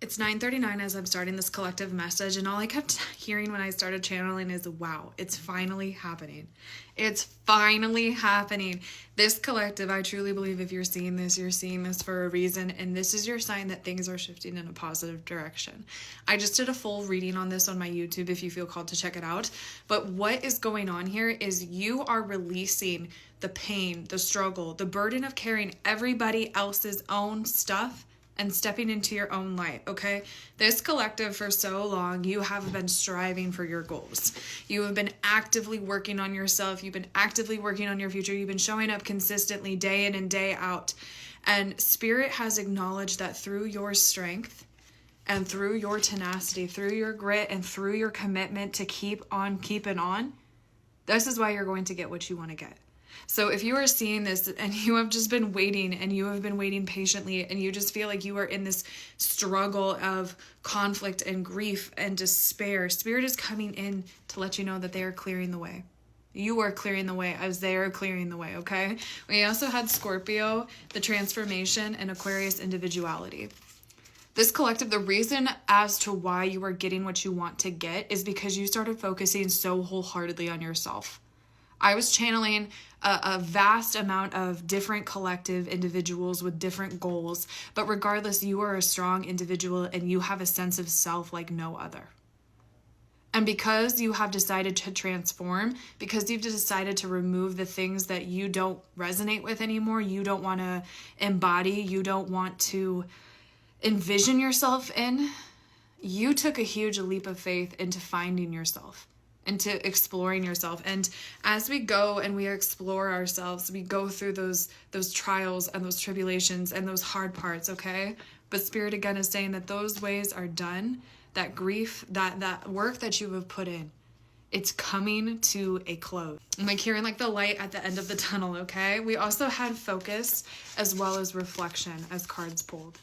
It's 9:39 as I'm starting this collective message, and all I kept hearing when I started channeling is, wow, it's finally happening. It's finally happening. This collective, I truly believe if you're seeing this for a reason, and this is your sign that things are shifting in a positive direction. I just did a full reading on this on my YouTube if you feel called to check it out. But what is going on here is you are releasing the pain, the struggle, the burden of carrying everybody else's own stuff and stepping into your own light, okay? This collective, for so long, you have been striving for your goals. You have been actively working on yourself. You've been actively working on your future. You've been showing up consistently day in and day out. And Spirit has acknowledged that through your strength and through your tenacity, through your grit and through your commitment to keep on keeping on, this is why you're going to get what you want to get. So if you are seeing this and you have just been waiting and you have been waiting patiently and you just feel like you are in this struggle of conflict and grief and despair, Spirit is coming in to let you know that they are clearing the way. You are clearing the way as they are clearing the way, okay? We also had Scorpio, the transformation, and Aquarius, individuality. This collective, the reason as to why you are getting what you want to get is because you started focusing so wholeheartedly on yourself. I was channeling a vast amount of different collective individuals with different goals, but regardless, you are a strong individual and you have a sense of self like no other. And because you have decided to transform, because you've decided to remove the things that you don't resonate with anymore, you don't want to embody, you don't want to envision yourself in, you took a huge leap of faith into finding yourself, into exploring yourself. And as we go and we explore ourselves, we go through those trials and those tribulations and those hard parts, okay? But Spirit again is saying that those ways are done, that grief, that work that you have put in, it's coming to a close. I'm like hearing like the light at the end of the tunnel, okay? We also had focus as well as reflection as cards pulled.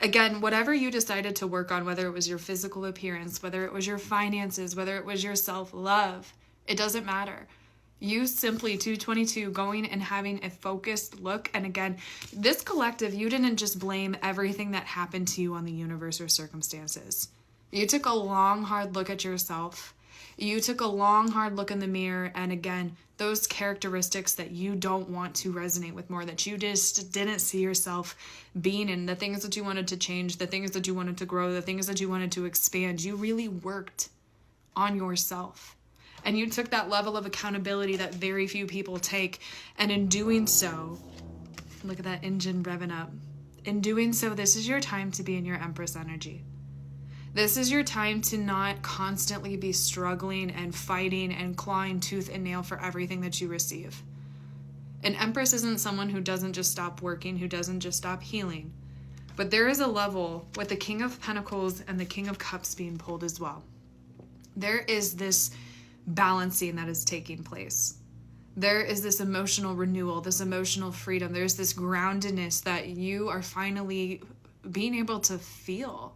Again, whatever you decided to work on, whether it was your physical appearance, whether it was your finances, whether it was your self-love, it doesn't matter. You simply, 222, going and having a focused look. And again, this collective, you didn't just blame everything that happened to you on the universe or circumstances. You took a long, hard look at yourself. You took a long, hard look in the mirror. And again, those characteristics that you don't want to resonate with more, that you just didn't see yourself being in, the things that you wanted to change, the things that you wanted to grow, the things that you wanted to expand, you really worked on yourself. And you took that level of accountability that very few people take. And in doing so, look at that engine revving up. In doing so, this is your time to be in your Empress energy. This is your time to not constantly be struggling and fighting and clawing tooth and nail for everything that you receive. An Empress isn't someone who doesn't just stop working, who doesn't just stop healing. But there is a level with the King of Pentacles and the King of Cups being pulled as well. There is this balancing that is taking place. There is this emotional renewal, this emotional freedom. There's this groundedness that you are finally being able to feel.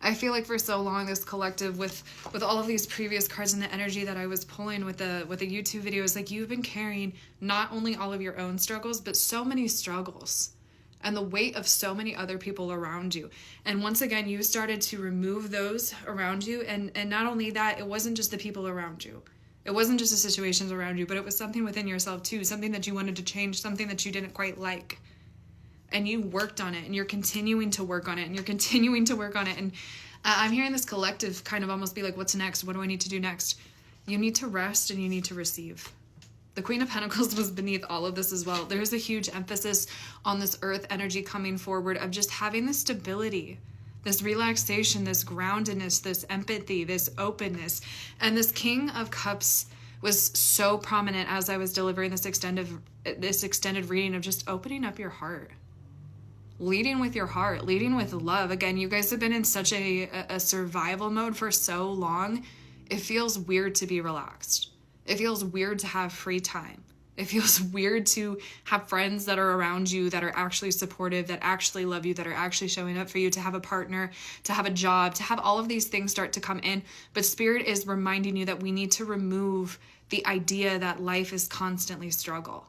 I feel like for so long, this collective with all of these previous cards and the energy that I was pulling with the YouTube videos, like you've been carrying not only all of your own struggles, but so many struggles and the weight of so many other people around you. And once again, you started to remove those around you. And not only that, it wasn't just the people around you. It wasn't just the situations around you, but it was something within yourself too, something that you wanted to change, something that you didn't quite like. And you worked on it, and you're continuing to work on it, and you're continuing to work on it. And I'm hearing this collective kind of almost be like, what's next? What do I need to do next? You need to rest and you need to receive. The Queen of Pentacles was beneath all of this as well. There's a huge emphasis on this earth energy coming forward of just having this stability, this relaxation, this groundedness, this empathy, this openness. And this King of Cups was so prominent as I was delivering this extended reading of just opening up your heart. Leading with your heart, leading with love. Again, you guys have been in such a survival mode for so long. It feels weird to be relaxed. It feels weird to have free time. It feels weird to have friends that are around you that are actually supportive, that actually love you, that are actually showing up for you, to have a partner, to have a job, to have all of these things start to come in. But Spirit is reminding you that we need to remove the idea that life is constantly struggle.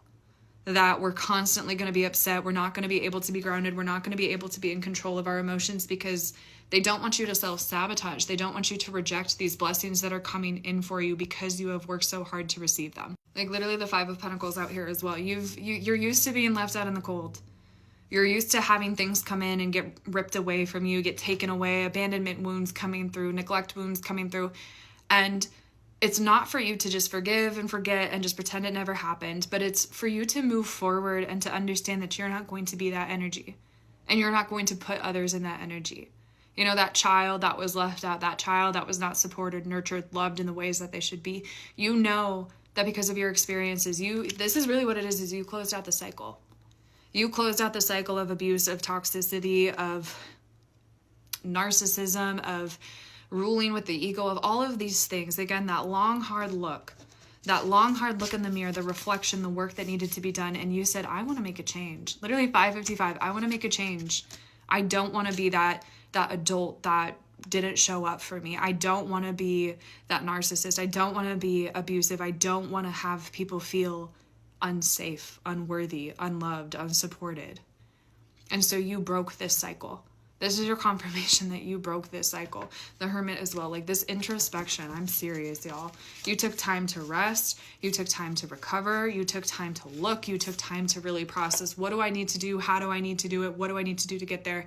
that we're constantly going to be upset. We're not going to be able to be grounded. We're not going to be able to be in control of our emotions because they don't want you to self-sabotage. They don't want you to reject these blessings that are coming in for you because you have worked so hard to receive them. Like literally the Five of Pentacles out here as well. You're used to being left out in the cold. You're used to having things come in and get ripped away from you, get taken away, abandonment wounds coming through, neglect wounds coming through. And it's not for you to just forgive and forget and just pretend it never happened, but it's for you to move forward and to understand that you're not going to be that energy and you're not going to put others in that energy. You know, that child that was left out, that child that was not supported, nurtured, loved in the ways that they should be. You know that because of your experiences, this is really what it is you closed out the cycle. You closed out the cycle of abuse, of toxicity, of narcissism, of ruling with the ego, of all of these things. Again, that long, hard look in the mirror, the reflection, the work that needed to be done. And you said, I want to make a change. Literally 555, I want to make a change. I don't want to be that adult that didn't show up for me. I don't want to be that narcissist. I don't want to be abusive. I don't want to have people feel unsafe, unworthy, unloved, unsupported. And so you broke this cycle. This is your confirmation that you broke this cycle. The Hermit as well. Like this introspection. I'm serious, y'all. You took time to rest. You took time to recover. You took time to look. You took time to really process. What do I need to do? How do I need to do it? What do I need to do to get there?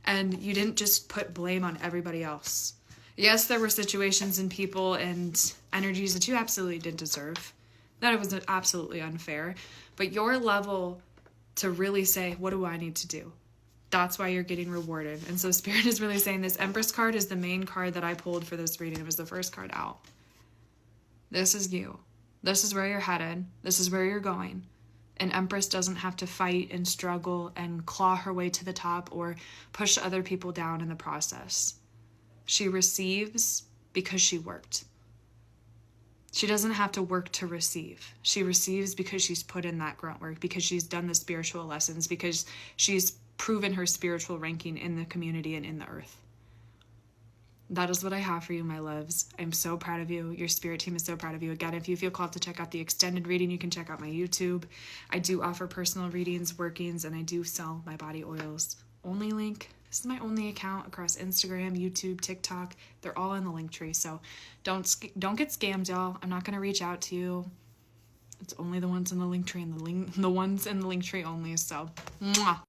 And you didn't just put blame on everybody else. Yes, there were situations and people and energies that you absolutely didn't deserve. That it was absolutely unfair. But your level to really say, what do I need to do? That's why you're getting rewarded. And so Spirit is really saying this Empress card is the main card that I pulled for this reading. It was the first card out. This is you. This is where you're headed. This is where you're going. An Empress doesn't have to fight and struggle and claw her way to the top or push other people down in the process. She receives because she worked. She doesn't have to work to receive. She receives because she's put in that grunt work, because she's done the spiritual lessons, because she's proven her spiritual ranking in the community and in the earth. That is what I have for you, my loves. I'm so proud of you. Your spirit team is so proud of you. Again, if you feel called to check out the extended reading, you can check out my YouTube. I do offer personal readings, workings, and I do sell my body oils. Only link. This is my only account across Instagram, YouTube, TikTok. They're all in the link tree. So don't get scammed, y'all. I'm not going to reach out to you. It's only the ones in the link tree and the ones in the link tree only. So, mwah.